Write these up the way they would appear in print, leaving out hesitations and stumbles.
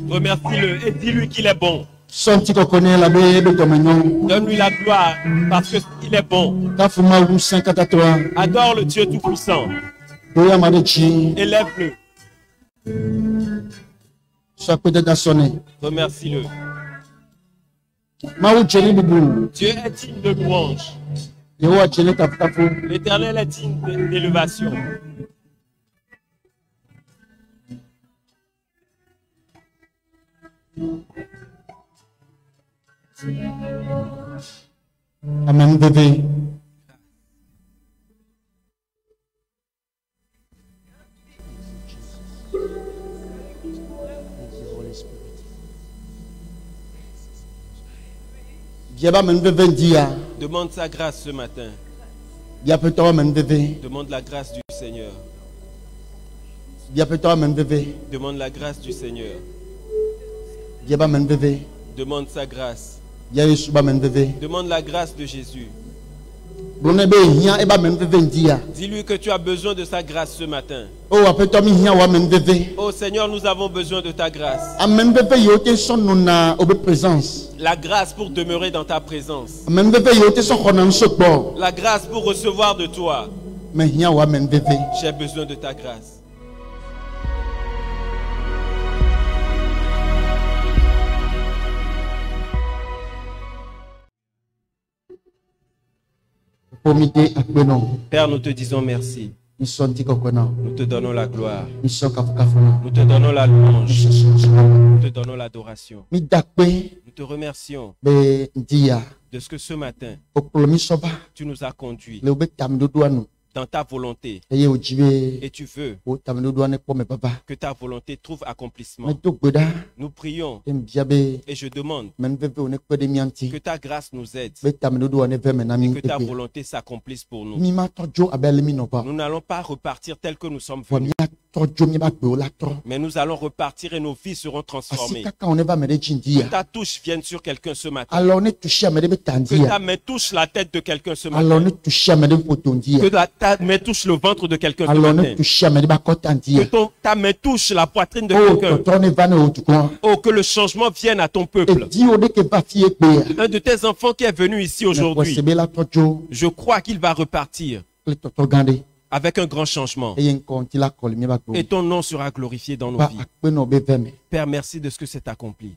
Remercie-le et dis-lui qu'il est bon. Donne-lui Donne-lui la gloire parce qu'il est bon. Adore le Dieu Tout-Puissant. Élève-le. Remercie-le. Dieu est digne de louange. L'Éternel est digne d'élévation. Amen, bébé. Demande sa grâce ce matin. Demande la grâce du Seigneur. Demande la grâce du Seigneur. Demande sa grâce. Demande la grâce de Jésus. Dis-lui que tu as besoin de sa grâce ce matin. Oh Seigneur, nous avons besoin de ta grâce. La grâce pour demeurer dans ta présence. La grâce pour recevoir de toi. J'ai besoin de ta grâce. Père, nous te disons merci. Nous te donnons la gloire. Nous te donnons la louange. Nous te donnons l'adoration. Nous te remercions de ce que ce matin, tu nous as conduits dans ta volonté. Et tu veux que ta volonté trouve accomplissement. Nous prions et je demande que ta grâce nous aide et que ta volonté s'accomplisse pour nous. Nous n'allons pas repartir tel que nous sommes venus, mais nous allons repartir et nos vies seront transformées. Que ta touche vienne sur quelqu'un ce matin. Que ta main touche la tête de quelqu'un ce matin. Que ta main touche le ventre de quelqu'un ce matin. Que ta main touche la poitrine de quelqu'un. Oh, que le changement vienne à ton peuple. Un de tes enfants qui est venu ici aujourd'hui, je crois qu'il va repartir avec un grand changement. Et ton nom sera glorifié dans nos vies. Père, merci de ce que c'est accompli.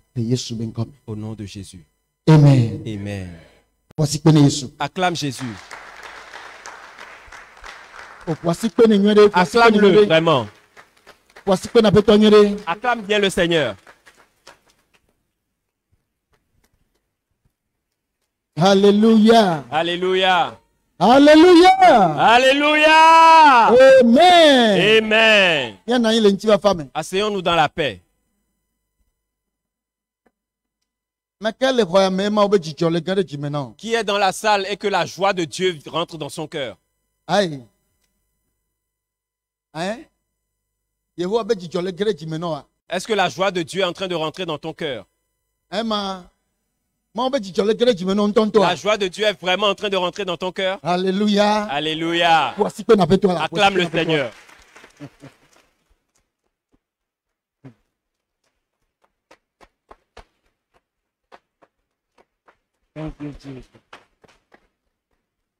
Au nom de Jésus. Amen. Amen. Acclame Jésus. Acclame-le vraiment. Acclame bien le Seigneur. Alléluia. Alléluia. Alléluia. Alléluia. Amen. Amen. Asseyons-nous dans la paix. Qui est dans la salle et que la joie de Dieu rentre dans son cœur? Aïe. Est-ce que la joie de Dieu est en train de rentrer dans ton cœur? La joie de Dieu est vraiment en train de rentrer dans ton cœur? Alléluia. Alléluia. Acclame le Seigneur.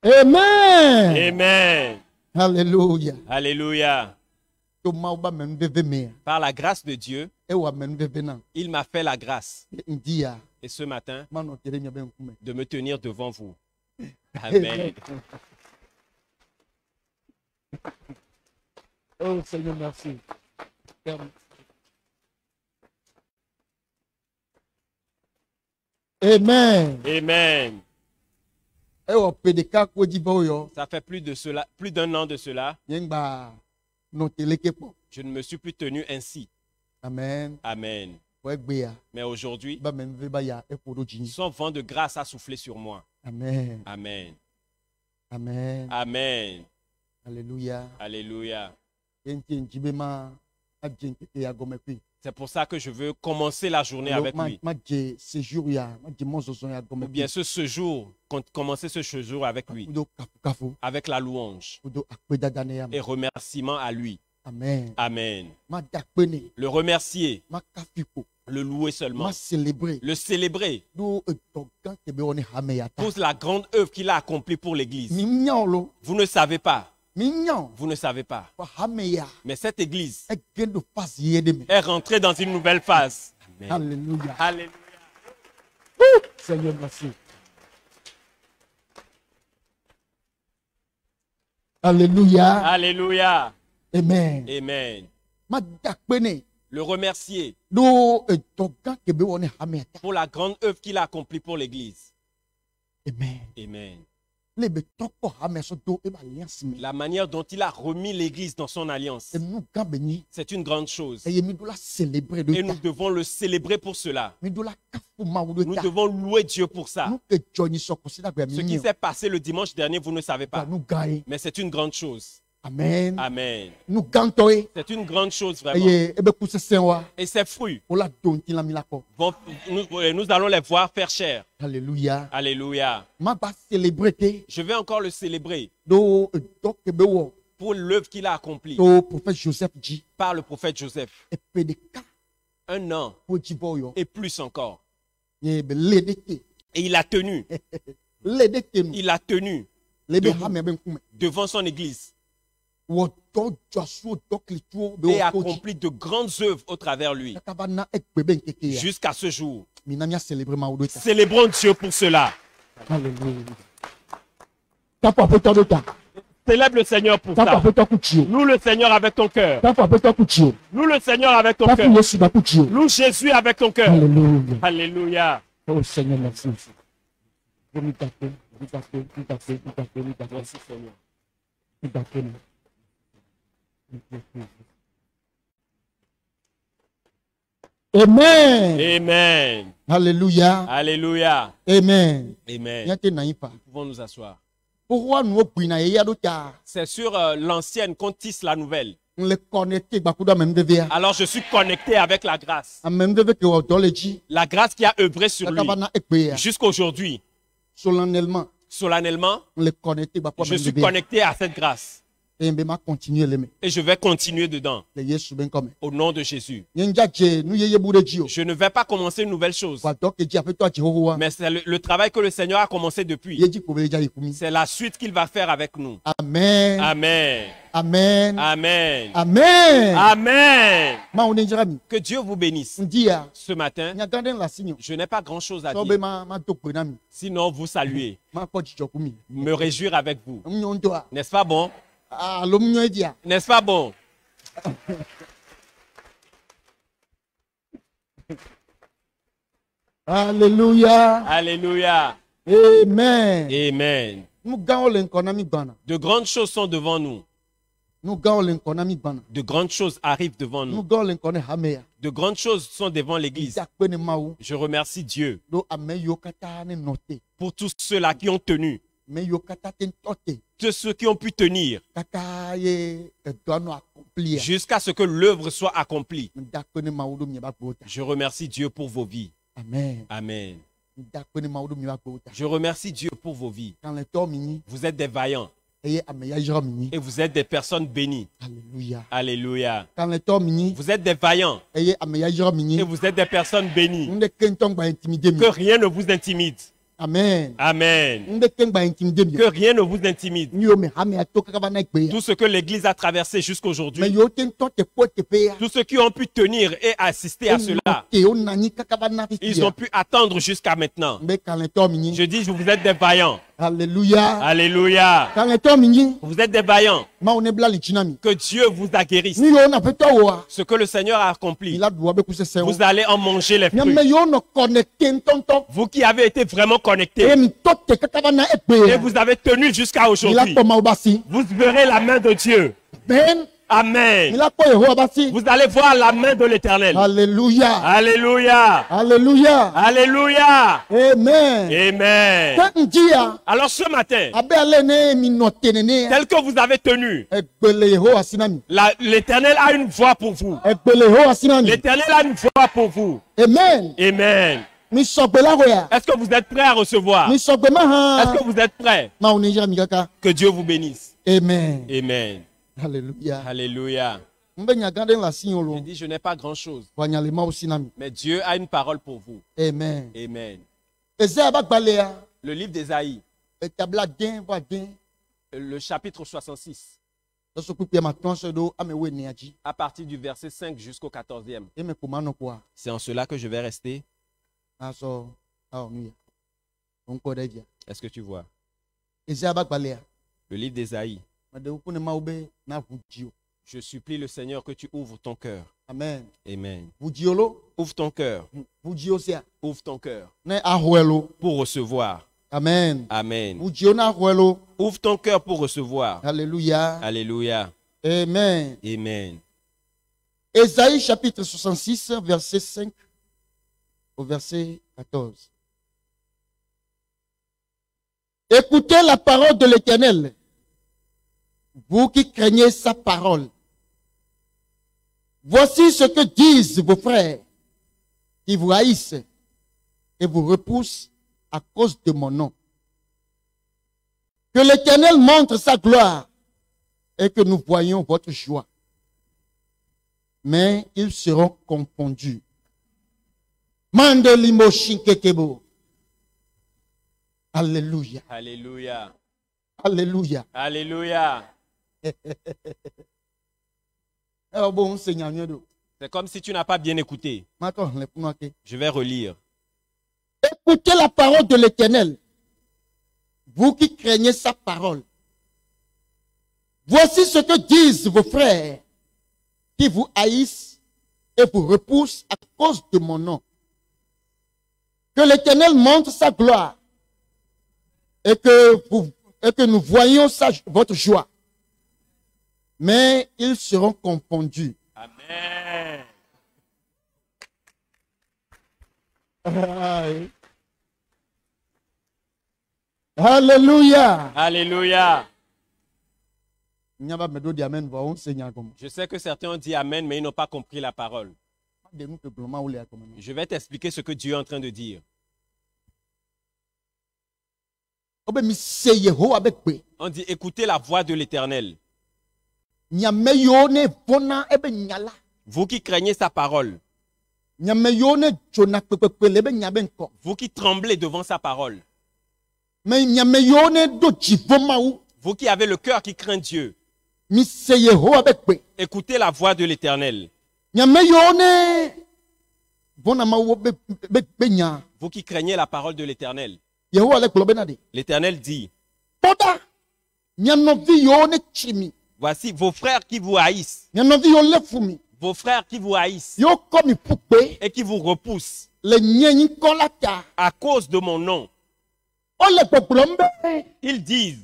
Amen. Amen. Alléluia. Alléluia. Par la grâce de Dieu, il m'a fait la grâce. Et ce matin, de me tenir devant vous. Amen. Oh Seigneur, merci. Amen. Amen. Ça fait plus d'un an de cela. Je ne me suis plus tenu ainsi. Amen. Amen. Mais aujourd'hui, son vent de grâce a soufflé sur moi. Amen. Amen. Amen. Amen. Alléluia. Alléluia. C'est pour ça que je veux commencer la journée avec lui. Ou bien ce séjour, commencer ce séjour avec lui. Avec la louange et remerciement à lui. Amen. Amen. Ma dakpene. Le remercier. Ma kafiko. Le louer seulement. Ma célébrer. Le célébrer. Pour la grande œuvre qu'il a accomplie pour l'église. Vous ne savez pas. Vous ne savez pas. Mais cette église est rentrée dans une nouvelle phase. Amen. Alléluia. Alléluia. Seigneur, merci. Alléluia. Alléluia. Amen. Amen. Le remercier pour la grande œuvre qu'il a accomplie pour l'église. Amen. Amen. La manière dont il a remis l'église dans son alliance, c'est une grande chose. Et nous devons le célébrer pour cela. Nous devons louer Dieu pour ça. Ce qui s'est passé le dimanche dernier, vous ne savez pas. Mais c'est une grande chose. Amen. Amen. C'est une grande chose vraiment. Et ces fruits, nous allons les voir faire chair. Alléluia. Alléluia. Je vais encore le célébrer pour l'œuvre qu'il a accomplie par le prophète Joseph. 1 an et plus encore. Et il a tenu. Il a tenu devant son église. Et accompli de grandes œuvres au travers lui. Jusqu'à ce jour. Célébrons Dieu pour cela. Célèbre le Seigneur pour ça. Loue le Seigneur avec ton cœur. Loue le Seigneur avec ton cœur. Loue Jésus avec ton cœur. Alléluia. Oh Seigneur, merci. Merci Seigneur. Amen. Amen. Alléluia. Alléluia. Amen. Amen. Nous pouvons nous asseoir. C'est sur l'ancienne qu'on tisse la nouvelle. Alors je suis connecté avec la grâce. La grâce qui a œuvré sur lui jusqu'à aujourd'hui. Solennellement, je suis connecté à cette grâce. Et je vais continuer dedans. Au nom de Jésus. Je ne vais pas commencer une nouvelle chose. Mais c'est le travail que le Seigneur a commencé depuis. C'est la suite qu'il va faire avec nous. Amen. Amen. Amen. Amen. Amen. Amen. Que Dieu vous bénisse. Ce matin, je n'ai pas grand chose à dire. Sinon, vous saluer. Me réjouir avec vous. N'est-ce pas bon? N'est-ce pas bon? Alléluia. Alléluia. Amen. Amen. De grandes choses sont devant nous. De grandes choses arrivent devant nous. De grandes choses sont devant l'église. Je remercie Dieu pour tous ceux-là qui ont tenu. Tous ceux qui ont pu tenir jusqu'à ce que l'œuvre soit accomplie. Je remercie Dieu pour vos vies. Amen. Amen. Je remercie Dieu pour vos vies. Vous êtes des vaillants. Et vous êtes des personnes bénies. Alléluia. Alléluia. Vous êtes des vaillants. Et vous êtes des personnes bénies. Que rien ne vous intimide. Amen. Amen. Que rien ne vous intimide. Tout ce que l'Église a traversé jusqu'aujourd'hui. Tous ceux qui ont pu tenir et assister à cela. Ils ont pu attendre jusqu'à maintenant. Je dis, vous êtes des vaillants. Alléluia. Alléluia. Vous êtes des vaillants. Que Dieu vous guérisse. Ce que le Seigneur a accompli, vous allez en manger les fruits. Vous qui avez été vraiment connectés et vous avez tenu jusqu'à aujourd'hui, vous verrez la main de Dieu. Amen. Vous allez voir la main de l'Éternel. Alléluia. Alléluia. Alléluia. Alléluia. Amen. Amen. Alors ce matin, tel que vous avez tenu, l'Éternel a une voix pour vous. L'Éternel a une voix pour vous. Amen. Amen. Est-ce que vous êtes prêts à recevoir? Est-ce que vous êtes prêts? Que Dieu vous bénisse. Amen. Amen. Alléluia. Alléluia. Je dis, je n'ai pas grand-chose. Mais Dieu a une parole pour vous. Amen. Amen. Le livre d'Ésaïe, le chapitre 66, à partir du verset 5 jusqu'au 14e. C'est en cela que je vais rester. Est-ce que tu vois? Le livre d'Ésaïe. Je supplie le Seigneur que tu ouvres ton cœur. Amen. Amen. Ouvre ton cœur. Ouvre ton cœur. Pour recevoir. Amen. Amen. Ouvre ton cœur pour recevoir. Alléluia. Alléluia. Amen. Amen. Ésaïe chapitre 66, verset 5 au verset 14. Écoutez la parole de l'Éternel, vous qui craignez sa parole. Voici ce que disent vos frères qui vous haïssent et vous repoussent à cause de mon nom. Que l'Éternel montre sa gloire et que nous voyions votre joie. Mais ils seront confondus. Mandelimo shinkekebo. Alléluia. Alléluia. Alléluia. Alléluia. C'est comme si tu n'as pas bien écouté. Je vais relire. Écoutez la parole de l'Éternel, vous qui craignez sa parole. Voici ce que disent vos frères qui vous haïssent et vous repoussent à cause de mon nom. Que l'Éternel montre sa gloire et que nous voyions votre joie. Mais ils seront confondus. Amen. Alléluia. Alléluia. Je sais que certains ont dit Amen, mais ils n'ont pas compris la parole. Je vais t'expliquer ce que Dieu est en train de dire. On dit écoutez la voix de l'Éternel. Vous qui craignez sa parole. Vous qui tremblez devant sa parole. Vous qui avez le cœur qui craint Dieu. Écoutez la voix de l'Éternel. Vous qui craignez la parole de l'Éternel. L'Éternel dit, voici vos frères qui vous haïssent. Vos frères qui vous haïssent et qui vous repoussent à cause de mon nom. Ils disent,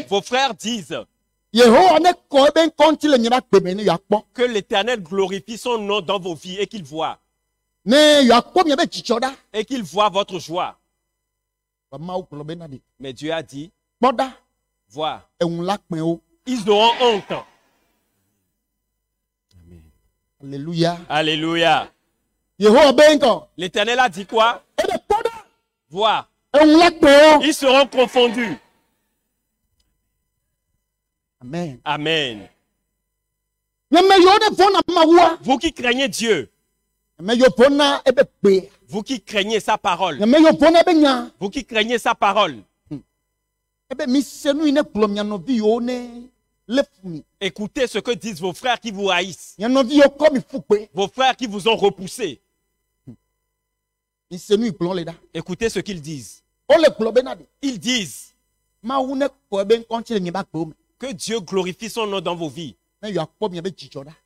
vos frères disent que l'Éternel glorifie son nom dans vos vies et qu'il voit. Et qu'il voit votre joie. Mais Dieu a dit, vois, ils auront honte. Amen. Alléluia. Alléluia. L'Éternel a dit quoi? Vois, ils seront confondus. Amen. Amen. Vous qui craignez Dieu. Vous qui craignez sa parole. Vous qui craignez sa parole. Écoutez ce que disent vos frères qui vous haïssent. Vos frères qui vous ont repoussé. Écoutez ce qu'ils disent. Ils disent que Dieu glorifie son nom dans vos vies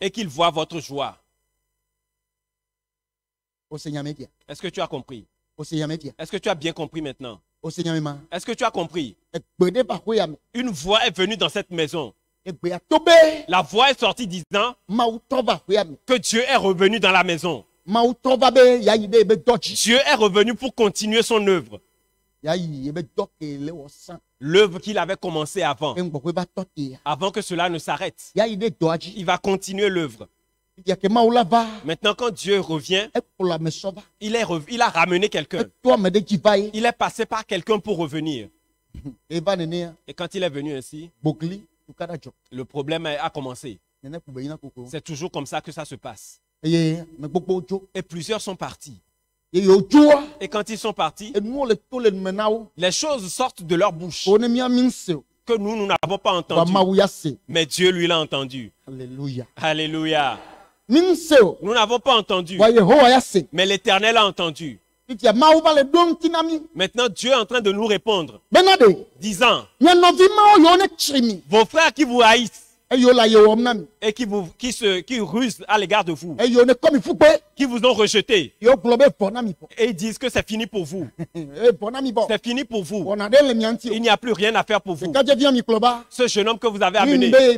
et qu'il voit votre joie. Est-ce que tu as compris? Est-ce que tu as bien compris maintenant? Est-ce que tu as compris? Une voix est venue dans cette maison. La voix est sortie disant que Dieu est revenu dans la maison. Dieu est revenu pour continuer son œuvre. L'œuvre qu'il avait commencé avant. Avant que cela ne s'arrête. Il va continuer l'œuvre. Maintenant, quand Dieu revient, il a ramené quelqu'un. Il est passé par quelqu'un pour revenir. Et quand il est venu ainsi, le problème a commencé. C'est toujours comme ça que ça se passe. Et plusieurs sont partis. Et quand ils sont partis, les choses sortent de leur bouche que nous n'avons pas entendu. Mais Dieu, lui, l'a entendu. Alléluia. Alléluia. Nous n'avons pas entendu. Mais l'Éternel a entendu. Maintenant, Dieu est en train de nous répondre, disant, vos frères qui vous haïssent et qui rusent à l'égard de vous, qui vous ont rejeté, et ils disent que c'est fini pour vous. C'est fini pour vous. Il n'y a plus rien à faire pour vous. Ce jeune homme que vous avez amené, ce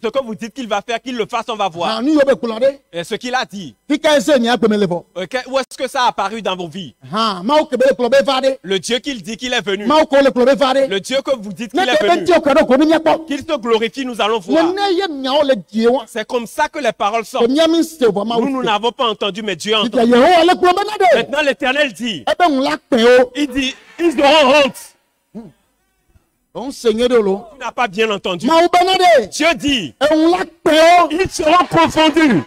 que vous dites qu'il va faire, qu'il le fasse, on va voir. Et ce qu'il a dit, où est-ce que ça a apparu dans vos vies? Le Dieu qu'il dit qu'il est venu, le Dieu que vous dites qu'il est venu, qu'il se glorifie, nous allons voir. C'est comme ça que les paroles sortent. Nous n'avons pas entendu, mais Dieu a entendu. Maintenant, l'Éternel dit, il dit, ils auront honte. Tu n'as pas bien entendu. Dieu dit, ils seront confondus.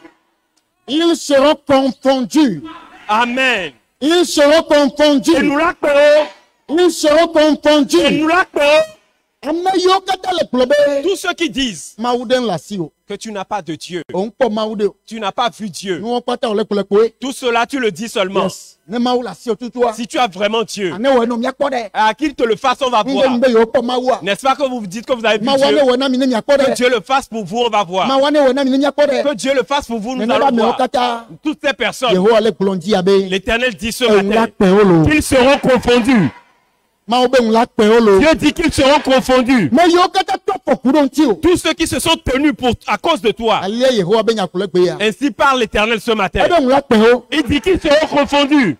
Ils seront confondus. Amen. Ils seront confondus. Et nous l'accueillons. Ils seront confondus. Et nous l'accueillons. Tous ceux qui disent que tu n'as pas de Dieu, tu n'as pas vu Dieu, tout cela tu le dis seulement. Si tu as vraiment Dieu, à qui te le fasse, on va voir. N'est-ce pas que vous dites que vous avez vu Dieu? Que Dieu le fasse pour vous, on va voir. Que Dieu le fasse pour vous, nous allons voir. Toutes ces personnes, l'Éternel dit ce matin qu'ils seront confondus. Dieu dit qu'ils seront confondus. Tous ceux qui se sont tenus à cause de toi. Ainsi parle l'Éternel ce matin. Il dit qu'ils seront confondus.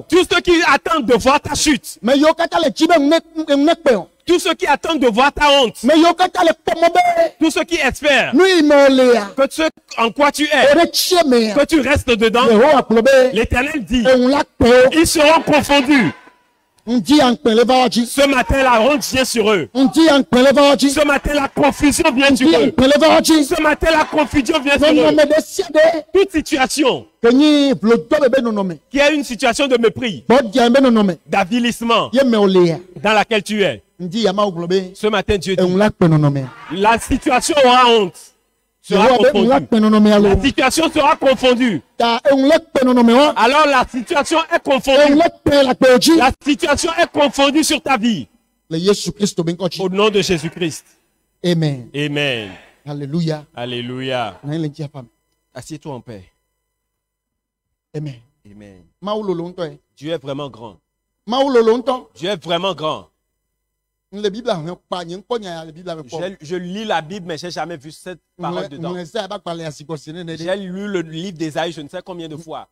Tous ceux qui attendent de voir ta chute. Tous ceux qui attendent de voir ta honte. Tous ceux qui espèrent que ce en quoi tu es, que tu restes dedans. L'Éternel dit, ils seront confondus. Ce matin, la honte vient sur eux. Ce matin, la confusion vient sur eux. Ce matin, la confusion vient sur eux. Toute situation qui est une situation de mépris, d'avilissement dans laquelle tu es. Ce matin, Dieu dit, la situation aura honte. Sera confondue. La situation sera confondue. Alors la situation est confondue. La situation est confondue sur ta vie. Au nom de Jésus-Christ. Amen. Amen. Alléluia. Alléluia. Assieds-toi en paix. Amen. Amen. Dieu est vraiment grand. Dieu est vraiment grand. Je lis la Bible, mais je n'ai jamais vu cette parole dedans. J'ai lu le livre d'Ésaïe, je ne sais combien de fois.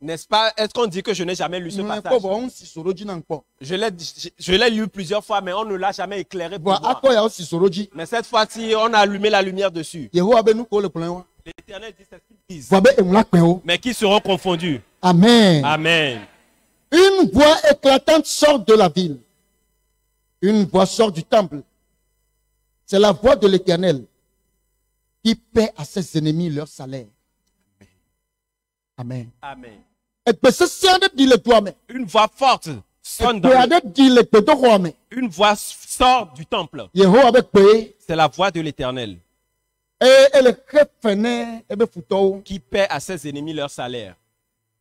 N'est-ce pas? Est-ce qu'on dit que je n'ai jamais lu ce passage? Je l'ai lu plusieurs fois, mais on ne l'a jamais éclairé pour moi. Mais cette fois-ci, on a allumé la lumière dessus. L'Éternel dit, c'est ce qu'ils disent. Mais qui seront confondus. Amen. Amen. Une voix éclatante sort de la ville. Une voix sort du temple. C'est la voix de l'Éternel qui paie à ses ennemis leur salaire. Amen. Amen. Une voix forte sonne dans une voix sort du temple. C'est la voix de l'Éternel qui paie à ses ennemis leur salaire.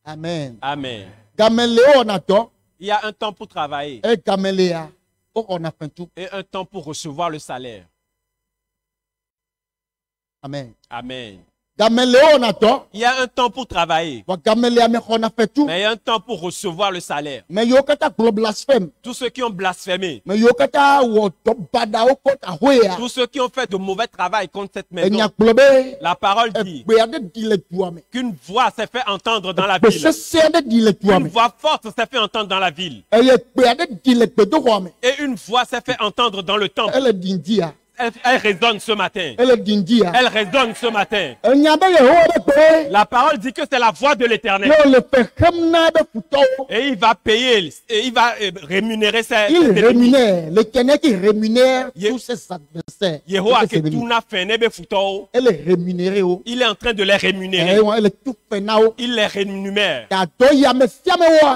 Amen. Amen. Il y a un temps pour travailler et un temps pour recevoir le salaire. Amen. Amen. Il y a un temps pour travailler, mais il y a un temps pour recevoir le salaire. Tous ceux qui ont blasphémé, tous ceux qui ont fait de mauvais travail contre cette maison, la parole dit qu'une voix s'est fait entendre dans la ville. Une voix forte s'est fait entendre dans la ville. Et une voix s'est fait entendre dans le temple. Elle résonne ce matin. Elle résonne ce matin. La parole dit que c'est la voix de l'Éternel. Et il va payer, et il va rémunérer ses ennemis. L'Éternel qui rémunère tous ses adversaires. Il est en train de les rémunérer. Il les rémunère.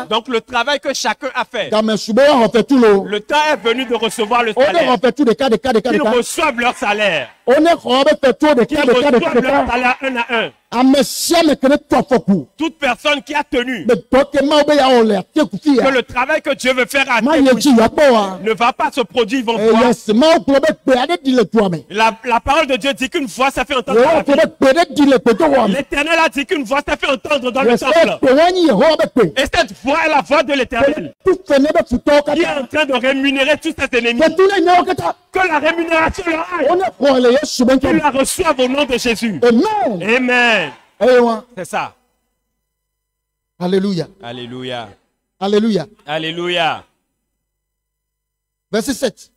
Donc le travail que chacun a fait, le temps est venu de recevoir le salaire. Qu'ils reçoivent leur salaire. Qu'ils reçoivent leur salaire un à un. Toute personne qui a tenu que le travail que Dieu veut faire à ne va pas se produire, ils vont voir. La parole de Dieu dit qu'une voix s'est fait entendre. L'Éternel a dit qu'une voix s'est fait entendre dans le temple. Et cette voix est la voix de l'Éternel qui est en train de rémunérer tous ses ennemis. Que la rémunération leur aille. Qu'ils la reçoivent au nom de Jésus. Amen. C'est ça. Alléluia. Alléluia. Alléluia. Alléluia. Verset 7.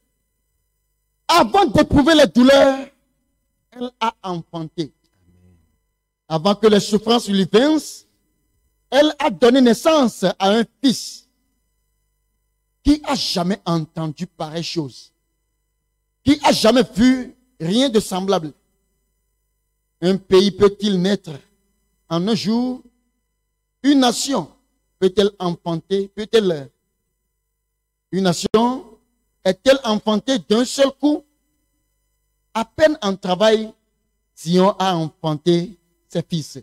Avant d'éprouver les douleurs, elle a enfanté. Avant que les souffrances lui vinssent, elle a donné naissance à un fils. Qui a jamais entendu pareille chose? Qui a jamais vu rien de semblable? Un pays peut-il naître en un jour? Une nation peut-elle enfanter? Une nation est-elle enfantée d'un seul coup? À peine en travail, Sion a enfanté ses fils.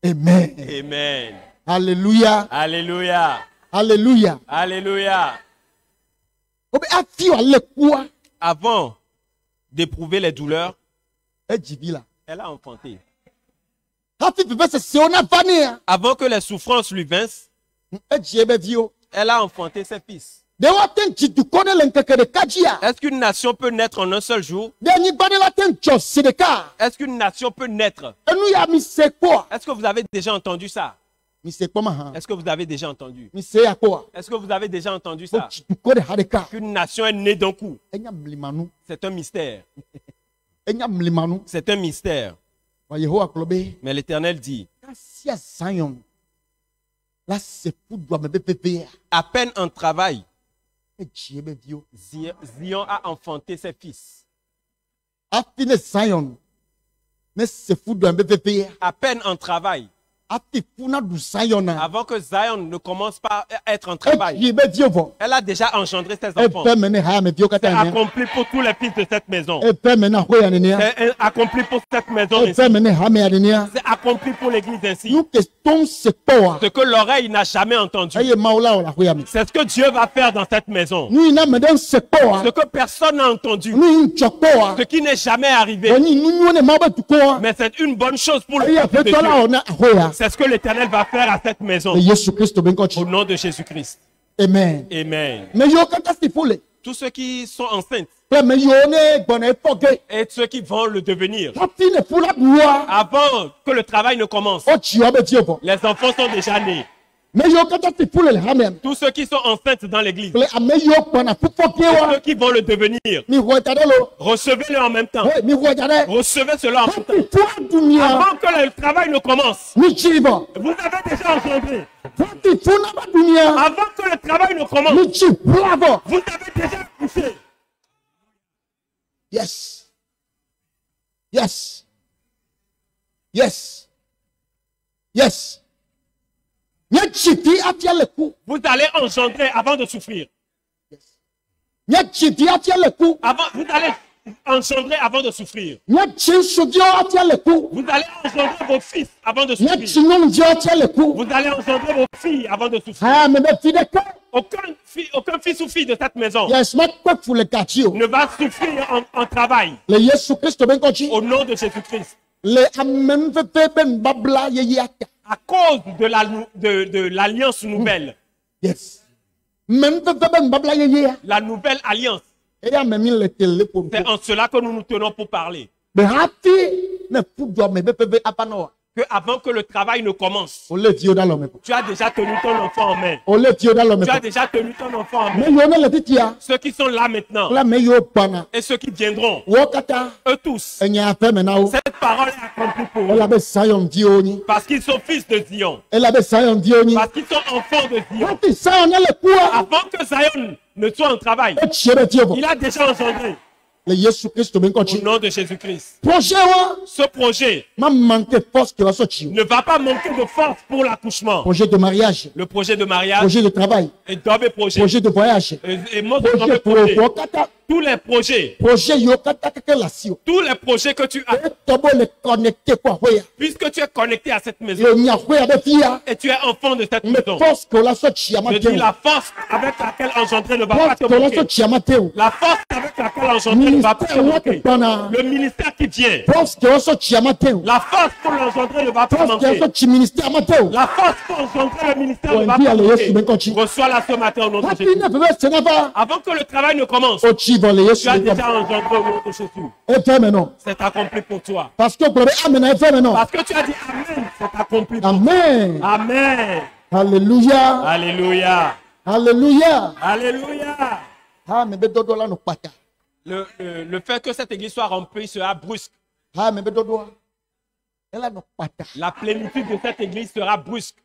Amen. Amen. Alléluia. Alléluia. Alléluia. Alléluia. Avant d'éprouver les douleurs, elle a enfanté. Avant que les souffrances lui vinssent, elle a enfanté ses fils. Est-ce qu'une nation peut naître en un seul jour? Est-ce qu'une nation peut naître? Est-ce que vous avez déjà entendu ça? Est-ce que vous avez déjà entendu? Est-ce que vous avez déjà entendu ça? Qu'une nation est née d'un coup. C'est un mystère. C'est un mystère. Mais l'Éternel dit, à peine en travail, Zion a enfanté ses fils. À peine en travail, avant que Zion ne commence pas à être en travail, elle a déjà engendré ses enfants. C'est accompli pour tous les fils de cette maison. C'est accompli pour cette maison. C'est accompli pour l'église ainsi. Ce que l'oreille n'a jamais entendu, c'est ce que Dieu va faire dans cette maison. Ce que personne n'a entendu, ce qui n'est jamais arrivé. Mais c'est une bonne chose pour le peuple de Dieu. C'est ce que l'Éternel va faire à cette maison. Au nom de Jésus-Christ. Amen. Amen. Tous ceux qui sont enceintes et ceux qui vont le devenir, avant que le travail ne commence, les enfants sont déjà nés. Tous ceux qui sont enceintes dans l'église, ceux qui vont le devenir, recevez-le en même temps. Recevez cela en même temps. Avant que le travail ne commence, vous avez déjà engendré. Avant que le travail ne commence, vous avez déjà poussé. Yes. Yes. Yes. Yes. Vous allez engendrer avant de souffrir. Vous allez engendrer avant de souffrir. Vous allez engendrer vos fils avant de souffrir. Vous allez engendrer vos filles avant de souffrir. Aucun fils ou fille de cette maison ne va souffrir en travail. Au nom de Jésus-Christ. À cause de l'alliance nouvelle. Yes. La nouvelle alliance. C'est en cela que nous nous tenons pour parler. que avant que le travail ne commence, tu as déjà tenu ton enfant en main. Tu as déjà tenu ton enfant en main. Ceux qui sont là maintenant et ceux qui viendront, eux tous, cette parole est accomplie pour eux. Parce qu'ils sont fils de Zion. Parce qu'ils sont enfants de Zion. Avant que Zion ne soit en travail, il a déjà engendré. Au nom de Jésus-Christ. Ce projet ne va pas manquer de force pour l'accouchement. Projet de mariage. Le projet de mariage. Projet de travail. Et d'autres projets. Projet de voyage. Et tous les projets. Tous les projets que tu as. Puisque tu es connecté à cette maison. Et tu es enfant de cette maison. Je dis la force avec laquelle engendrer ne va pas te manquer. La force avec laquelle engendrer ne va pas te manquer. Le ministère qui vient. La force pour l'engendrer ne va pas manquer. La force pour engendrer le ministère ne va pas manquer. Reçois-la ce matin au nom de Jésus. Avant que le travail ne commence, tu as déjà engendré au nom de Jésus. C'est accompli pour toi. Parce que tu as dit Amen, c'est accompli pour toi. Amen. Alléluia. Alléluia. Alléluia. Alléluia. Le fait que cette église soit remplie sera brusque. La plénitude de cette église sera brusque.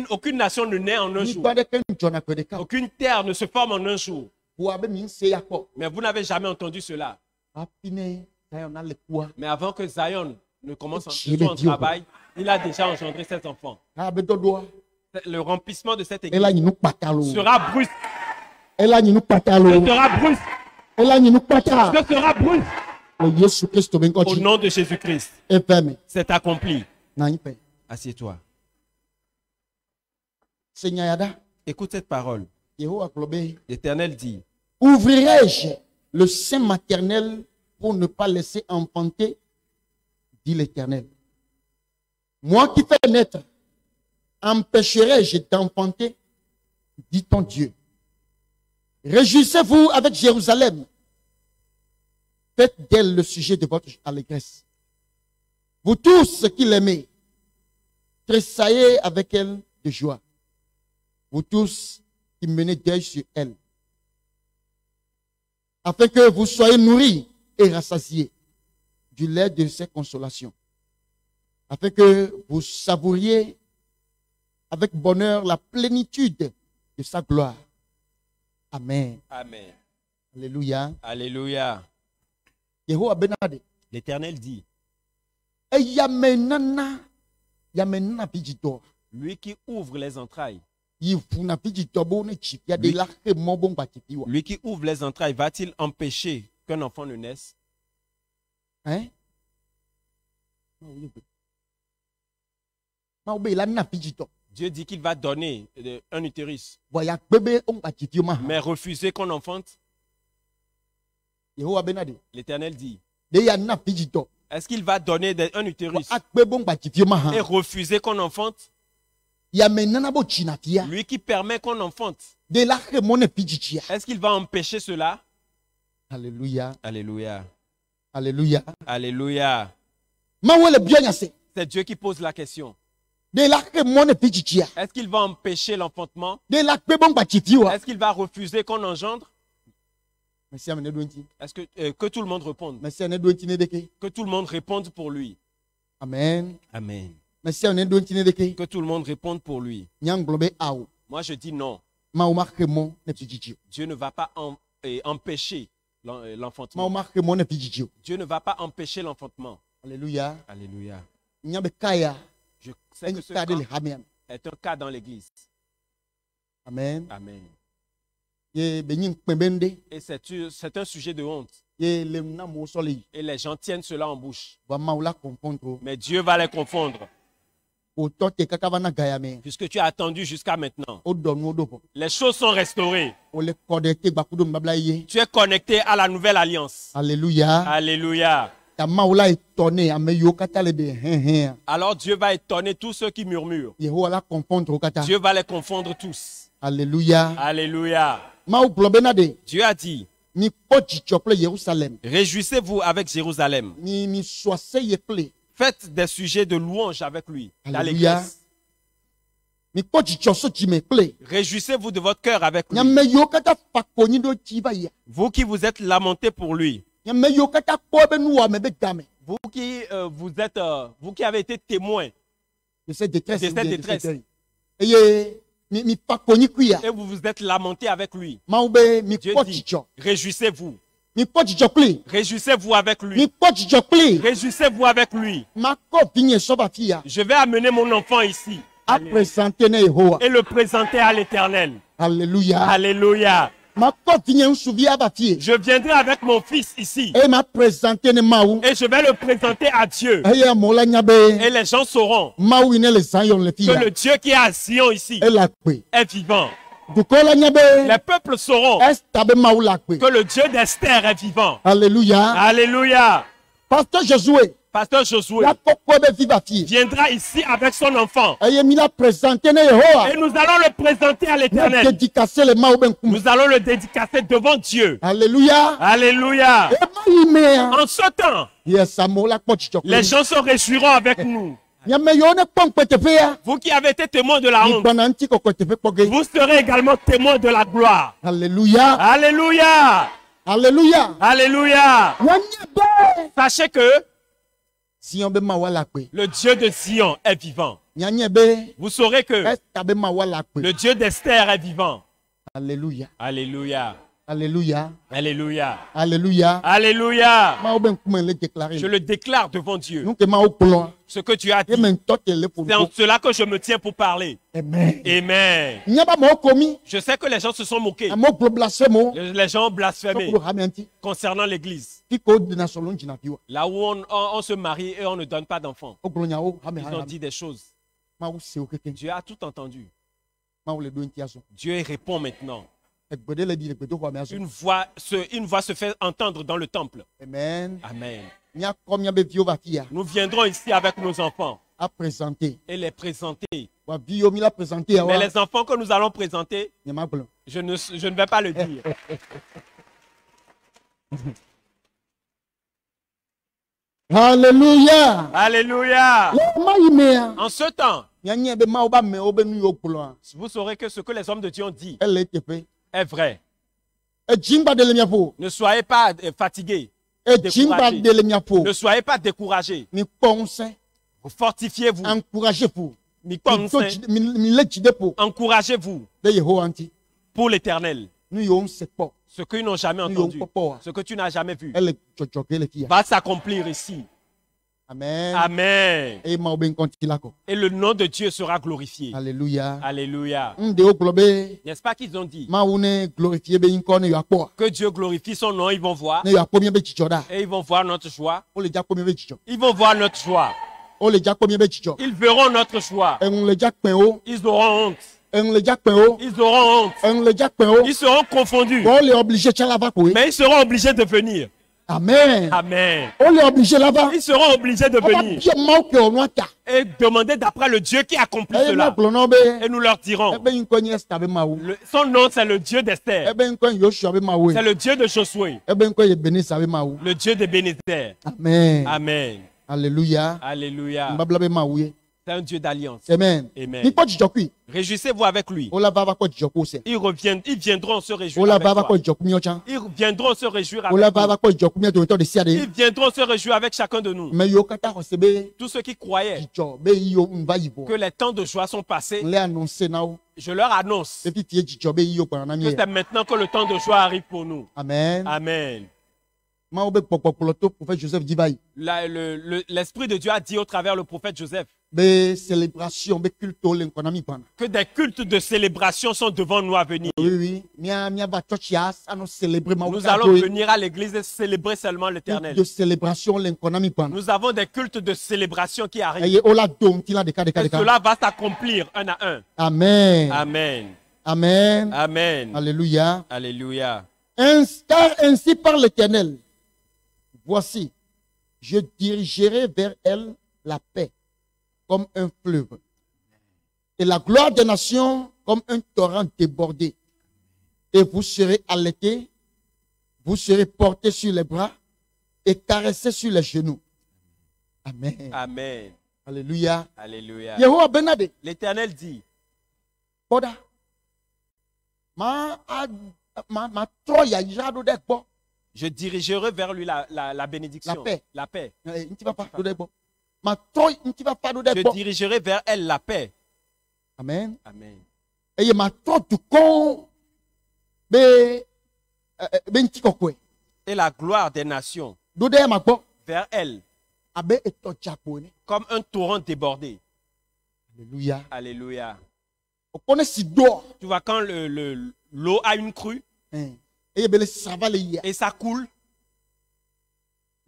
Aucune nation ne naît en un jour. Aucune terre ne se forme en un jour. Mais vous n'avez jamais entendu cela. Mais avant que Zion ne commence son travail, il a déjà engendré ses enfants. Le remplissement de cette église sera brusque. Ce sera brusque. Ce sera brusque. Au nom de Jésus-Christ. C'est accompli. Assieds-toi. Écoute cette parole. L'Éternel dit: ouvrirai-je le sein maternel pour ne pas laisser enfanter, dit l'Éternel. Moi qui fais naître, empêcherai-je d'enfanter, dit ton Dieu. Réjouissez-vous avec Jérusalem. Faites d'elle le sujet de votre allégresse. Vous tous qui l'aimez, tressaillez avec elle de joie. Vous tous qui menez deuil sur elle. Afin que vous soyez nourris et rassasiés du lait de ses consolations. Afin que vous savouriez avec bonheur la plénitude de sa gloire. Amen. Amen. Alléluia. Alléluia. L'Éternel dit: lui qui ouvre les entrailles. Lui qui ouvre les entrailles, va-t-il empêcher qu'un enfant ne naisse? Hein? Dieu dit qu'il va donner un utérus, mais refuser qu'on enfante. L'Éternel dit: est-ce qu'il va donner un utérus et refuser qu'on enfante? Lui qui permet qu'on enfante, est-ce qu'il va empêcher cela? Alléluia. Alléluia. Alléluia. Alléluia. C'est Dieu qui pose la question. Est-ce qu'il va empêcher l'enfantement? Est-ce qu'il va refuser qu'on engendre? Est-ce que tout le monde réponde? Que tout le monde réponde pour lui. Amen. Amen. Que tout le monde réponde pour lui. Moi je dis non. Dieu ne va pas empêcher l'enfantement. Dieu ne va pas empêcher l'enfantement. Alléluia. Alléluia. Je sais que ce cas est un cas dans l'église. Amen. Amen. Et c'est un sujet de honte. Et les gens tiennent cela en bouche. Mais Dieu va les confondre. Puisque tu as attendu jusqu'à maintenant. Les choses sont restaurées. Tu es connecté à la nouvelle alliance. Alléluia. Alléluia. Alors Dieu va étonner tous ceux qui murmurent. Dieu va les confondre tous. Alléluia. Alléluia. Dieu a dit: réjouissez-vous avec Jérusalem. Faites des sujets de louange avec lui dans Alléluia. l'église. Réjouissez-vous de votre cœur avec lui. Vous qui vous êtes lamenté pour lui. Vous qui avez été témoin de cette détresse. Et vous vous êtes lamenté avec lui. Dieu dit, réjouissez-vous. Réjouissez-vous avec lui. Réjouissez-vous avec lui. Je vais amener mon enfant ici. Et le présenter à l'Éternel. Alléluia. Alléluia. Je viendrai avec mon fils ici. Et je vais le présenter à Dieu. Et les gens sauront que le Dieu qui est à Sion ici est vivant. Les peuples sauront que le Dieu d'Esther est vivant. Alléluia. Alléluia. Pasteur Josué viendra ici avec son enfant. Et nous allons le présenter à l'Éternel. Nous allons le dédicacer devant Dieu. Alléluia. Alléluia. En ce temps, les gens se réjouiront avec nous. Vous qui avez été témoin de la honte, vous serez également témoin de la gloire. Alléluia. Alléluia. Alléluia. Alléluia. Sachez que le Dieu de Sion est vivant. Vous saurez que le Dieu d'Esther est vivant. Alléluia. Alléluia. Alléluia. Alléluia. Alléluia. Alléluia. Je le déclare devant Dieu. Ce que tu as dit, c'est en cela que je me tiens pour parler. Amen. Amen. Je sais que les gens se sont moqués. Les gens ont blasphémé concernant l'église. Là où on se marie et on ne donne pas d'enfants. Ils ont dit des choses. Dieu a tout entendu. Dieu répond maintenant. Une voix se fait entendre dans le temple. Amen. Amen. Nous viendrons ici avec nos enfants et les présenter. Mais les enfants que nous allons présenter, je ne vais pas le dire. Alléluia. Alléluia. En ce temps, vous saurez que ce que les hommes de Dieu ont dit est vrai. Ne soyez pas fatigués. Ne soyez pas découragés. Fortifiez-vous. Encouragez-vous. Encouragez-vous pour l'Éternel. Ce qu'ils n'ont jamais entendu, ce que tu n'as jamais vu, va s'accomplir ici. Amen. Amen. Et le nom de Dieu sera glorifié. Alléluia. Alléluia. N'est-ce pas qu'ils ont dit que Dieu glorifie son nom, ils vont voir. Et ils vont voir notre joie. Ils vont voir notre joie. Ils verront notre joie. Ils auront honte. Ils auront honte. Ils seront confondus. Mais ils seront obligés de venir. Amen. Amen. Ils seront obligés de venir et demander d'après le Dieu qui accomplit cela. Et nous leur dirons, son nom c'est le Dieu d'Esther. C'est le Dieu de Josué. Le Dieu de Bénézer. Amen. Amen. Alléluia. Alléluia. C'est un Dieu d'alliance. Amen. Amen. Réjouissez-vous avec lui. Ils viendront se réjouir avec toi. Ils viendront se réjouir avec nous. Ils viendront se réjouir avec chacun de nous. Tous ceux qui croyaient que les temps de joie sont passés, je leur annonce que c'est maintenant que le temps de joie arrive pour nous. Amen. Amen. L'Esprit de Dieu a dit au travers le prophète Joseph que des cultes de célébration sont devant nous à venir. Oui. Nous allons venir à l'église et célébrer seulement l'Éternel. Nous avons des cultes de célébration qui arrivent. Et cela va s'accomplir un à un. Amen. Amen. Amen. Amen. Alléluia. Alléluia. Car ainsi par l'Éternel, voici, je dirigerai vers elle la paix comme un fleuve et la gloire des nations comme un torrent débordé. Et vous serez allaités, vous serez portés sur les bras et caressés sur les genoux. Amen. Amen. Alléluia. Alléluia. L'Éternel dit, je dirigerai vers lui la bénédiction. La paix. Je dirigerai vers elle la paix. Amen. Amen. Et la gloire des nations vers elle comme un torrent débordé. Alléluia. Alléluia. Tu vois, quand l'eau a une crue et ça coule,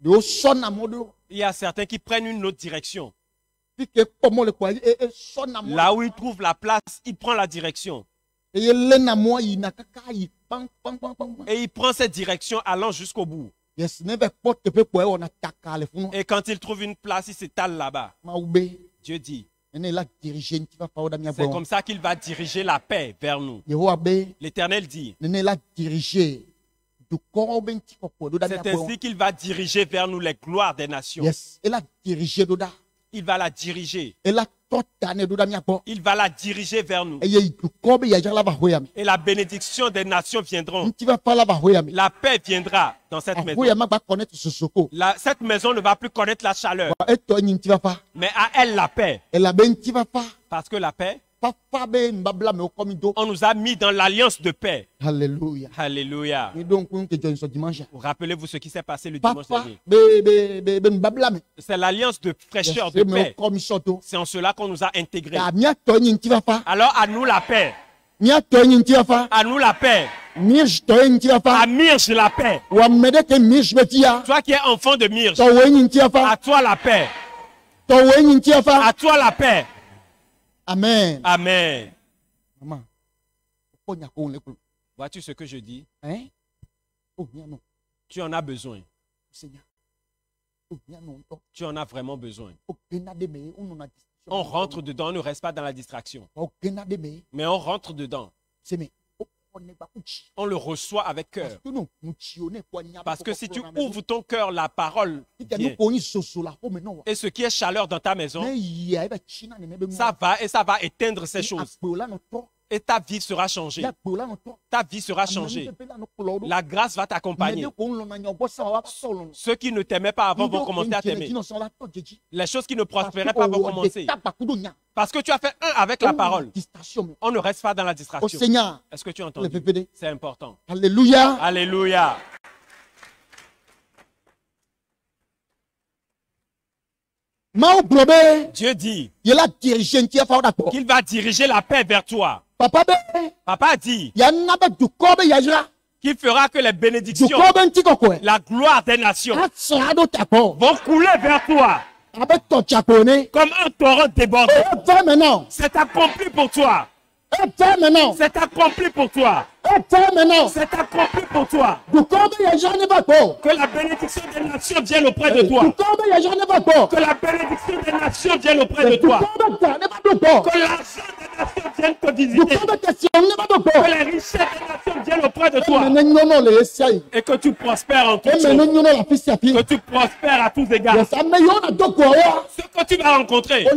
il y a certains qui prennent une autre direction. Là où il trouve la place, il prend la direction. Et il prend cette direction allant jusqu'au bout. Et quand il trouve une place, il s'étale là-bas. Dieu dit, c'est comme ça qu'il va diriger la paix vers nous. L'Éternel dit, c'est ainsi qu'il va diriger vers nous les gloires des nations. Il va la diriger. Il va la diriger vers nous. Et la bénédiction des nations viendront. La paix viendra dans cette maison. Cette maison ne va plus connaître la chaleur. Mais à elle la paix. Parce que la paix, on nous a mis dans l'alliance de paix. Alléluia. Alléluia. Rappelez-vous ce qui s'est passé le dimanche dernier. C'est l'alliance de fraîcheur, de paix. C'est en cela qu'on nous a intégrés. Alors à nous la paix. À nous la paix. À Mirge la paix. Toi qui es enfant de Mirge, à toi la paix. À toi la paix. Amen. Amen. Maman. Vois-tu ce que je dis? Hein? Tu en as besoin. Tu en as vraiment besoin. On rentre dedans, on ne reste pas dans la distraction. Mais on rentre dedans. On le reçoit avec cœur. Parce que si tu ouvres ton cœur, la parole vient. Et ce qui est chaleur dans ta maison, ça va éteindre ces choses. Et ta vie sera changée. Ta vie sera changée. La grâce va t'accompagner. Ceux qui ne t'aimaient pas avant vont commencer à t'aimer. Les choses qui ne prospéraient pas vont commencer. Parce que tu as fait un avec la parole. On ne reste pas dans la distraction. Est-ce que tu entends? C'est important. Alléluia. Alléluia. Dieu dit qu'il va diriger la paix vers toi. Papa dit qu'il fera que les bénédictions, la gloire des nations vont couler vers toi comme un torrent débordé. C'est accompli pour toi. C'est accompli pour toi. C'est accompli pour toi. Que la bénédiction des nations vienne auprès de toi. Que la bénédiction des nations vienne auprès de toi. Que l'argent des nations vienne te visiter. Que les richesses des nations viennent auprès de toi. Et que tu prospères en toutes choses. Que tu prospères à tous égards. Ce que tu vas rencontrer,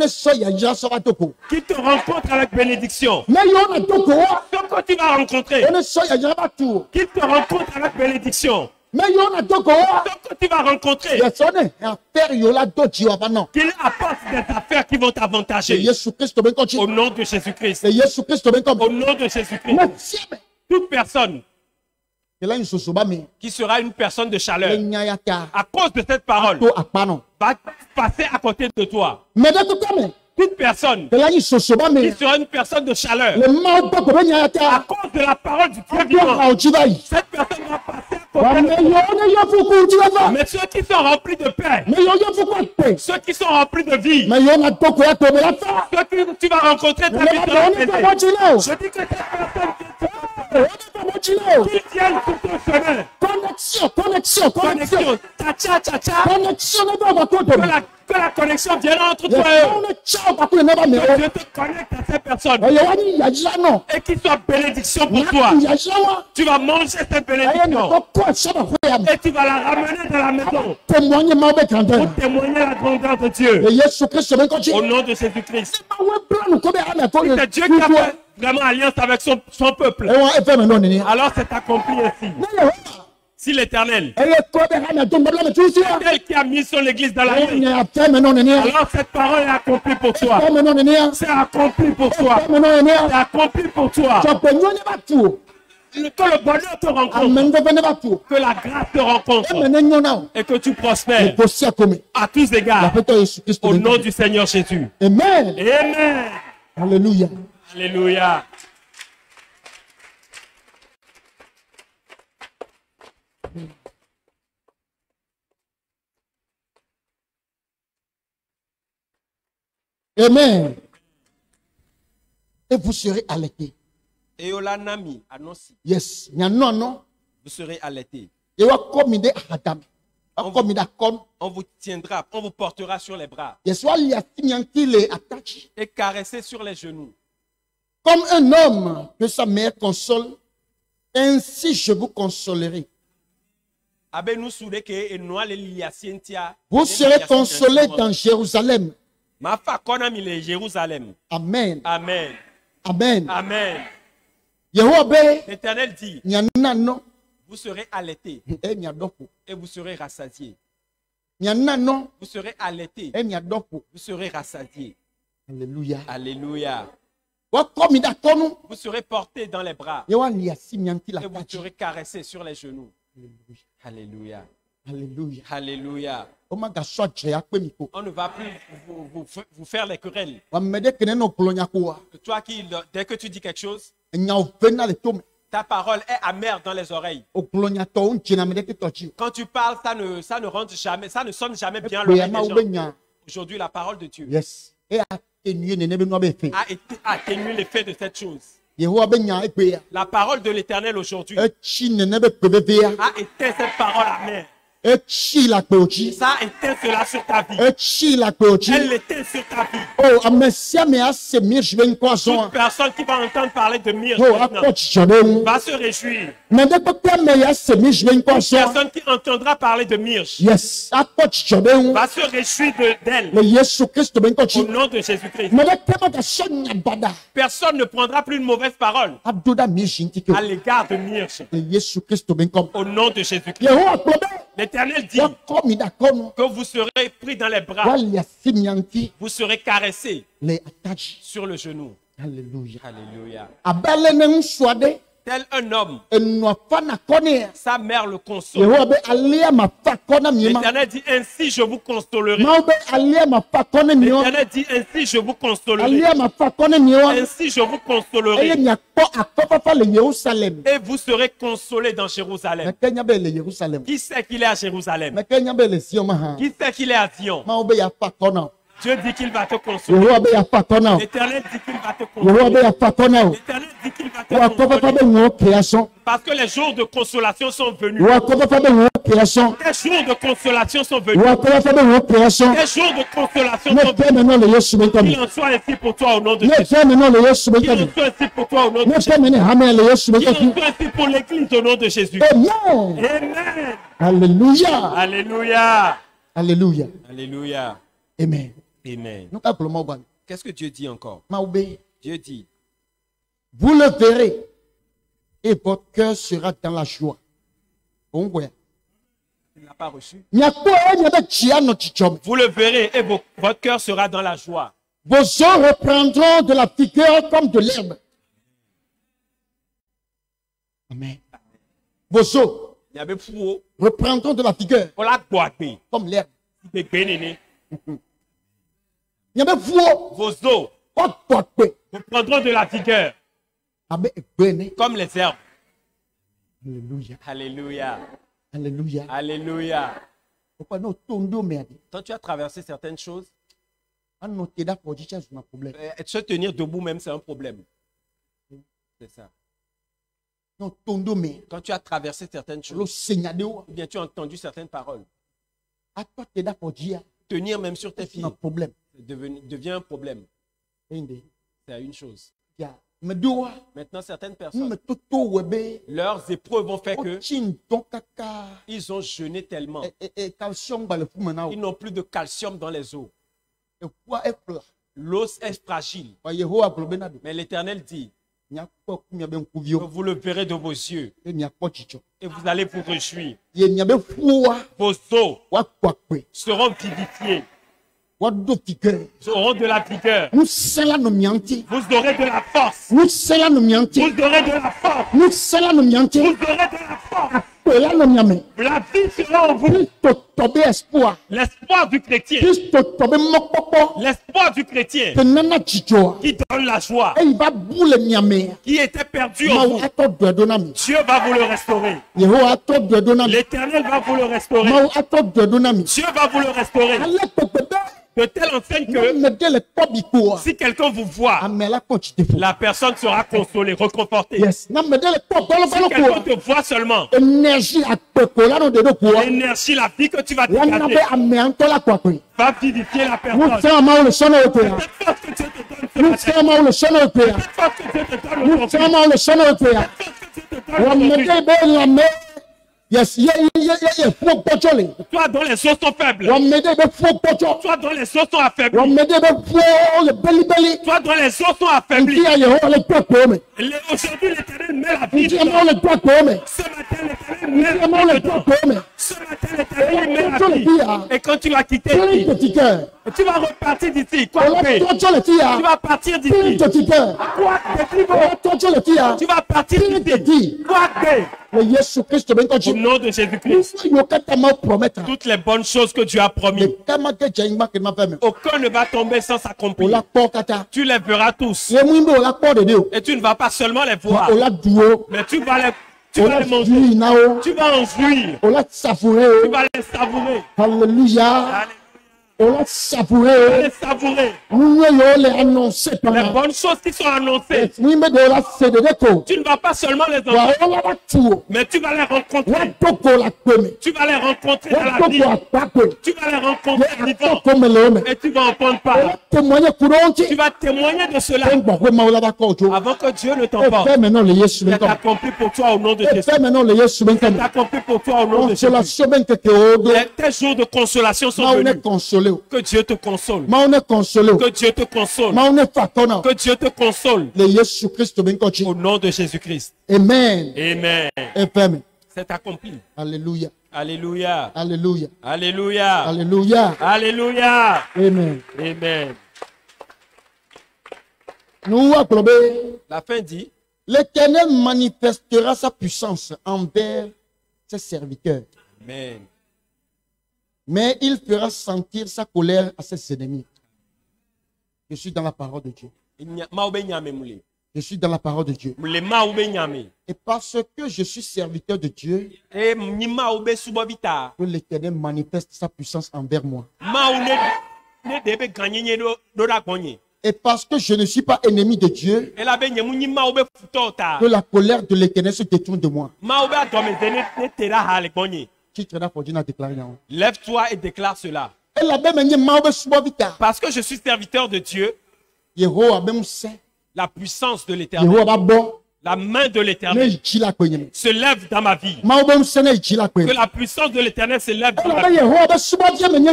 qui te rencontre avec bénédiction. Ce que tu vas rencontrer, qu'il te rencontre avec bénédiction. Ce que tu vas rencontrer, qu'il apporte des affaires qui vont t'avantager. Au nom de Jésus-Christ. Au nom de Jésus-Christ. Toute personne qui sera une personne de chaleur, à cause de cette parole, va passer à côté de toi. Toute personne qui sera une personne de chaleur, à cause de la parole du Dieu vivant, cette personne va passer à côté de toi. Mais ceux qui sont remplis de paix, ceux qui sont remplis de vie, ceux que tu vas rencontrer, je dis que cette personne qui viennent sur ton chemin, Connexion. Que la connexion vienne entre toi et eux. Que Dieu te connecte à ces personnes. Et qu'il soit bénédiction pour toi. Tu vas manger cette bénédiction. Et tu vas la ramener dans la maison. Pour témoigner la grandeur de Dieu. Au nom de Jésus-Christ. C'est Dieu qui a fait vraiment alliance avec son peuple. Alors c'est accompli ainsi. Si l'Éternel, tel qui a mis sur l'église dans la vie, alors cette parole est accomplie pour toi. C'est accompli pour toi. C'est accompli pour toi. Que le bonheur te rencontre. Que la grâce te rencontre. Et que tu prospères à tous égards. Au nom du Seigneur Jésus. Amen. Amen. Alléluia. Alléluia. Amen. Et vous serez allaités. Yes. Vous serez allaités. On vous tiendra, on vous portera sur les bras. Et caresser sur les genoux. Comme un homme que sa mère console, ainsi je vous consolerai. Vous serez consolés dans Jérusalem. Amen. Amen. Amen. Amen. L'Éternel dit, vous serez allaités et vous serez rassasiés. Vous serez allaités, vous serez rassasiés. Alléluia. Alléluia. Vous serez portés dans les bras et vous serez caressés sur les genoux. Alléluia. Alléluia. Alléluia. On ne va plus vous faire les querelles. Toi qui, dès que tu dis quelque chose, ta parole est amère dans les oreilles. Quand tu parles, ça ne rentre jamais, ça ne sonne jamais bien l'oreille des gens. Aujourd'hui, la parole de Dieu a atténué l'effet de cette chose. La parole de l'Éternel aujourd'hui a éteint cette parole amère. Ça a éteint cela sur ta vie. Elle l'éteint sur ta vie. Toute personne qui va entendre parler de Myrrhe va se réjouir. Toute personne qui entendra parler de Myrrhe va se réjouir d'elle. Au nom de Jésus-Christ. Personne ne prendra plus une mauvaise parole à l'égard de Myrrhe. Au nom de Jésus-Christ. L'Éternel dit que vous serez pris dans les bras. Vous serez caressés sur le genou. Alléluia. Alléluia. Tel un homme, sa mère le console. L'Éternel dit ainsi je vous consolerai. L'Éternel dit ainsi je vous consolerai. Ainsi je vous consolerai. Et vous serez consolés dans Jérusalem. Qui sait qu'il est à Jérusalem? Qui sait qu'il est à Zion? Dieu dit qu'il va te consoler. L'Éternel dit qu'il va te consoler. L'Éternel dit qu'il va te consoler. Parce que les jours de consolation sont venus. Les jours de consolation sont venus. Les jours de consolation sont venus. Qu'il en soit ainsi pour toi au nom de Jésus. Qu'il en soit ainsi pour toi au nom de Jésus. Qu'il en soit ainsi pour l'Église au nom de Jésus. Amen. Alléluia. Alléluia. Alléluia. Alléluia. Amen. Amen. Qu'est-ce que Dieu dit encore? Dieu dit, vous le verrez et votre cœur sera dans la joie. Tu ne l'as pas reçu? Vous le verrez et votre cœur sera dans la joie. Vos os reprendront de la vigueur comme de l'herbe. Amen. Vos os reprendront de la vigueur comme l'herbe. Vos os reprendront de la vigueur comme les herbes. Alléluia. Alléluia. Alléluia. Alléluia. Quand tu as traversé certaines choses, se tenir debout même, c'est un problème. C'est ça. Quand tu as traversé certaines choses, ou bien tu as entendu certaines paroles, tenir même sur tes pieds devient un problème. C'est une chose. Maintenant, certaines personnes, leurs épreuves ont fait que ils ont jeûné tellement. Ils n'ont plus de calcium dans les os. L'os est fragile. Mais l'Éternel dit que vous le verrez de vos yeux et vous allez vous réjouir. Vos os seront vivifiés. Auront de la vigueur. Vous aurez de la force. Vous aurez de la force. Vous aurez de la force. La vie sera en vous. L'espoir du chrétien. L'espoir du chrétien qui donne la joie, qui était perdu en vous. Dieu va vous le restaurer. L'Éternel va vous le restaurer. Dieu va vous le restaurer. De telle enseigne que si quelqu'un vous voit, la personne sera consolée, réconfortée. Si quelqu'un te voit seulement, l'énergie, la vie que tu vas dégager va vivifier la personne. Yes, toi dont les os sont faibles. Toi dont les os sont affaiblis. Toi dont les os sont affaiblis. Aujourd'hui l'Éternel met la vie dedans. Ce matin l'Éternel met la vie dedans. Ce matin l'Éternel met la vie. Et quand tu vas quitter ici, tu vas repartir d'ici. Tu vas partir d'ici. Tu vas partir d'ici. Au nom de Jésus-Christ, toutes les bonnes choses que Dieu a promis, aucun ne va tomber sans s'accomplir. Tu les verras tous. Et tu ne vas pas seulement les voir, mais tu vas les manger. Tu vas en jouir. Tu vas les savourer. Alléluia. On l'a savouré. Les bonnes choses qui sont annoncées. Tu ne vas pas seulement les entendre, mais tu vas les rencontrer. Tu vas les rencontrer dans la vie. Tu vas les rencontrer vivants. Et tu vas en prendre part. Tu vas témoigner de cela avant que Dieu ne t'emporte. C'est accompli pour toi au nom de Jésus. C'est accompli pour toi au nom de Jésus. Tes jours de consolation sont venus. Que Dieu te console. Que Dieu te console. Que Dieu te console. Au nom de Jésus-Christ. Amen. Amen. C'est accompli. Alléluia. Alléluia. Alléluia. Alléluia. Alléluia. Alléluia. Amen. Amen. La fin dit: l'Éternel manifestera sa puissance envers ses serviteurs. Amen. Mais il fera sentir sa colère à ses ennemis. Je suis dans la parole de Dieu. Je suis dans la parole de Dieu. Et parce que je suis serviteur de Dieu, que l'Éternel manifeste sa puissance envers moi. Et parce que je ne suis pas ennemi de Dieu, que la colère de l'Éternel se détourne de moi. Lève-toi et déclare cela. Parce que je suis serviteur de Dieu, la puissance de l'Éternel, la main de l'Éternel se lève dans ma vie. Que la puissance de l'Éternel se lève dans ma vie.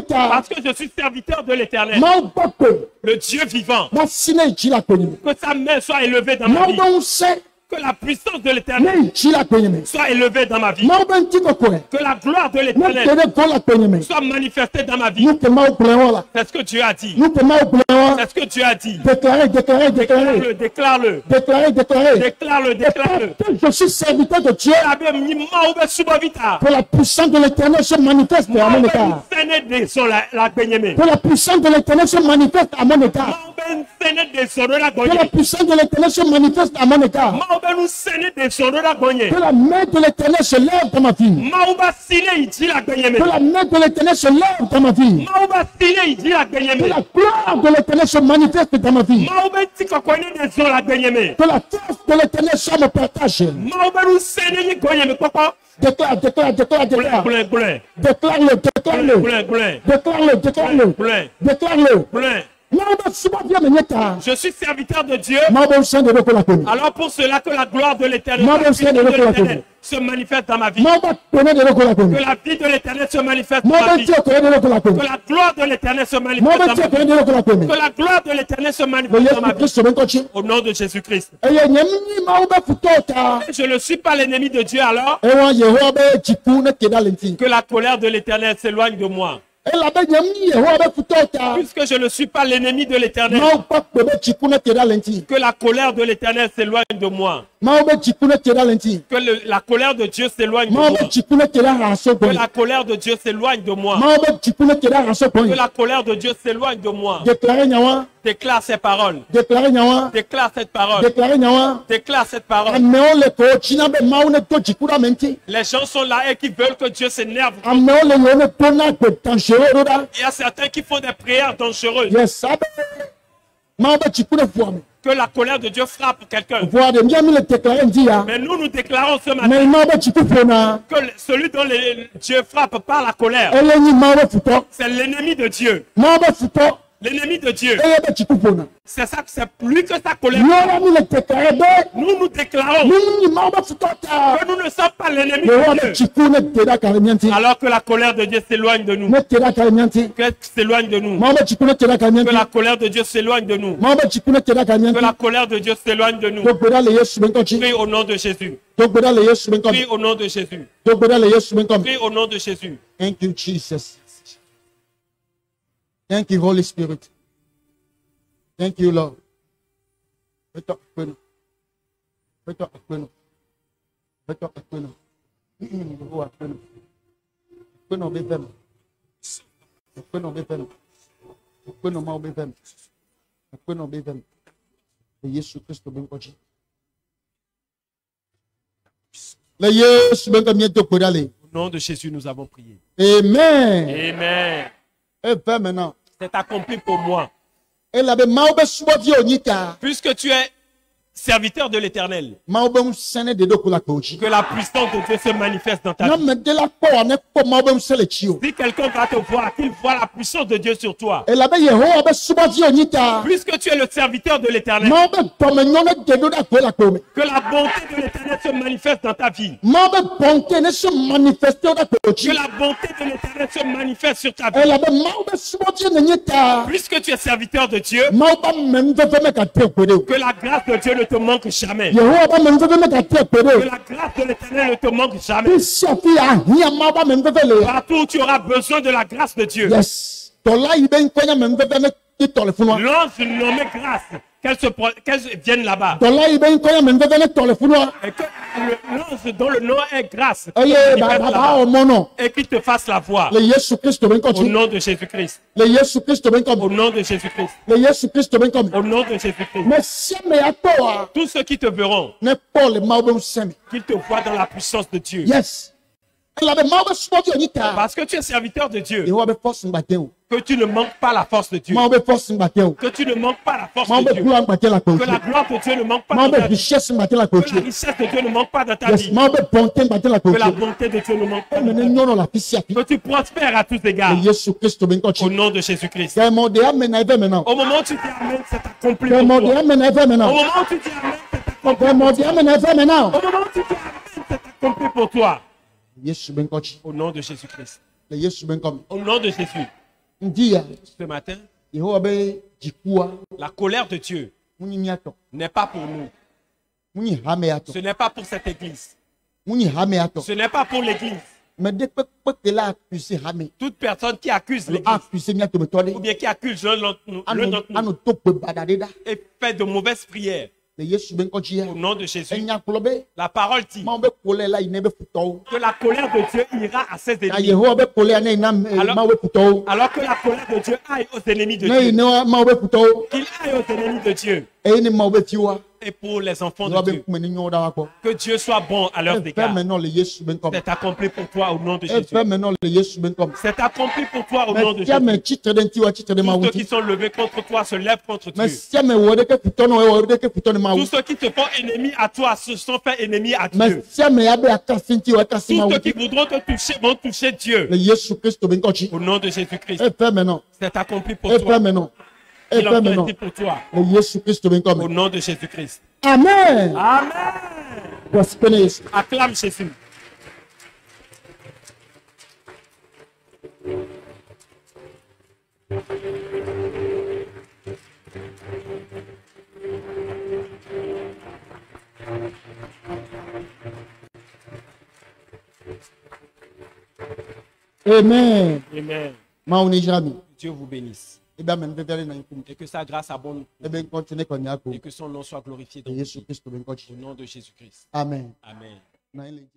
Parce que je suis serviteur de l'Éternel, le Dieu vivant. Que sa main soit élevée dans ma vie. Que la puissance de l'Éternel soit élevée dans ma vie. Que la gloire de l'Éternel soit manifestée dans ma vie. C'est ce que Dieu a dit. C'est ce que Dieu a dit. Déclare-le. Déclare-le. Je suis serviteur de Dieu. Que la puissance de l'Éternel se manifeste à mon égard. Que la puissance de l'Éternel se manifeste à mon égard. Que la puissance de l'Éternel se manifeste à mon égard. Que la main de l'Éternel se lève dans ma vie. Que la main de l'Éternel se lève dans ma vie. Que la gloire de l'Éternel se manifeste dans ma vie. Que la force de l'Éternel soit mon partage. Déclare. Déclare-le. Je suis serviteur de Dieu. Alors pour cela que la gloire de l'Éternel se manifeste dans ma vie. Que la vie de l'Éternel se manifeste dans ma vie. Que la gloire de l'Éternel se manifeste dans ma vie. Que la gloire de l'Éternel se manifeste dans ma vie. Au nom de Jésus-Christ. Je ne suis pas l'ennemi de Dieu alors. Que la colère de l'Éternel s'éloigne de moi. Puisque je ne suis pas l'ennemi de l'Éternel, que la colère de l'Éternel s'éloigne de moi. Que la colère de Dieu s'éloigne de moi. Que la colère de Dieu s'éloigne de moi. Que la colère de Dieu s'éloigne de moi. Déclare ces paroles. Déclare cette parole. Déclare cette parole. Les gens sont là et qui veulent que Dieu s'énerve. Il y a certains qui font des prières dangereuses. Que la colère de Dieu frappe quelqu'un. Mais nous déclarons ce matin que celui dont Dieu frappe par la colère, c'est l'ennemi de Dieu. L'ennemi de Dieu. C'est ça, c'est plus que sa colère. Nous déclarons que nous ne sommes pas l'ennemi de Dieu. Alors que la colère de Dieu s'éloigne de nous. Qu'elle s'éloigne de nous. Que la colère de Dieu s'éloigne de nous. Que la colère de Dieu s'éloigne de nous. Prie au nom de Jésus. Prie au nom de Jésus. Prie au nom de Jésus. Thank you, Jesus. Thank you, Holy Spirit. Thank you, Lord. Au nom de Jésus, nous avons prié. Amen. Amen. Maintenant. C'est accompli pour moi. Puisque tu es serviteur de l'Éternel, que la puissance de Dieu se manifeste dans ta vie. Si quelqu'un va te voir, qu'il voit la puissance de Dieu sur toi. Puisque tu es le serviteur de l'Éternel, que la bonté de l'Éternel se manifeste dans ta vie. Que la bonté de l'Éternel se manifeste sur ta vie. Puisque tu es serviteur de Dieu, que la grâce de Dieu ne te manque jamais. Que la grâce de l'Éternel ne te manque jamais. Partout où tu auras besoin de la grâce de Dieu. Yes. Lance une nommée grâce. Qu'elle vienne là-bas. Et que lance dont le nom est grâce. Et qu'il te fasse la voix. Au nom de Jésus-Christ. Au nom de Jésus-Christ. Au nom de Jésus-Christ. Tous ceux qui te verront, qu'ils te voient dans la puissance de Dieu. Yes. Parce que tu es serviteur de Dieu. Que tu ne manques pas la force de Dieu. Que tu ne manques pas la force de Dieu. Que la gloire de Dieu ne manque pas dans ta vie. Que la richesse de Dieu ne manque pas dans ta vie. Que la bonté de Dieu ne manque pas dans ta vie. Que tu prospères à tous égards. Au nom de Jésus-Christ. Au moment où tu dis Amen, c'est accompli pour toi. Au moment où tu dis Amen, c'est accompli pour toi. Au moment où tu dis Amen, c'est accompli pour toi. Au nom de Jésus-Christ. Au nom de Jésus. Ce matin, la colère de Dieu n'est pas pour nous. Ce n'est pas pour cette église. Ce n'est pas pour l'église. Toute personne qui accuse l'église ou bien qui accuse l'un d'entre nous et fait de mauvaises prières, Au nom de Jésus. La parole dit que la colère de Dieu ira à ses ennemis. Alors que la colère de Dieu aille aux ennemis de Dieu. Qu'il aille aux ennemis de Dieu. Et pour les enfants de Dieu. Que Dieu soit bon à leur égard. C'est accompli pour toi au nom de Jésus. C'est accompli pour toi au nom de Jésus. Tous ceux qui sont levés contre toi se lèvent contre Dieu. Tous ceux qui te font ennemi à toi se sont fait ennemis à Dieu. Tous ceux qui voudront te toucher vont toucher Dieu. Au nom de Jésus-Christ. C'est accompli pour toi. Il en fait pour toi. Au nom de Jésus-Christ. Amen. Amen. Acclame Jésus. Amen. Amen. Dieu vous bénisse. Et que sa grâce abonde. Et que son nom soit glorifié dans Jésus. Au nom de Jésus-Christ. Amen. Amen.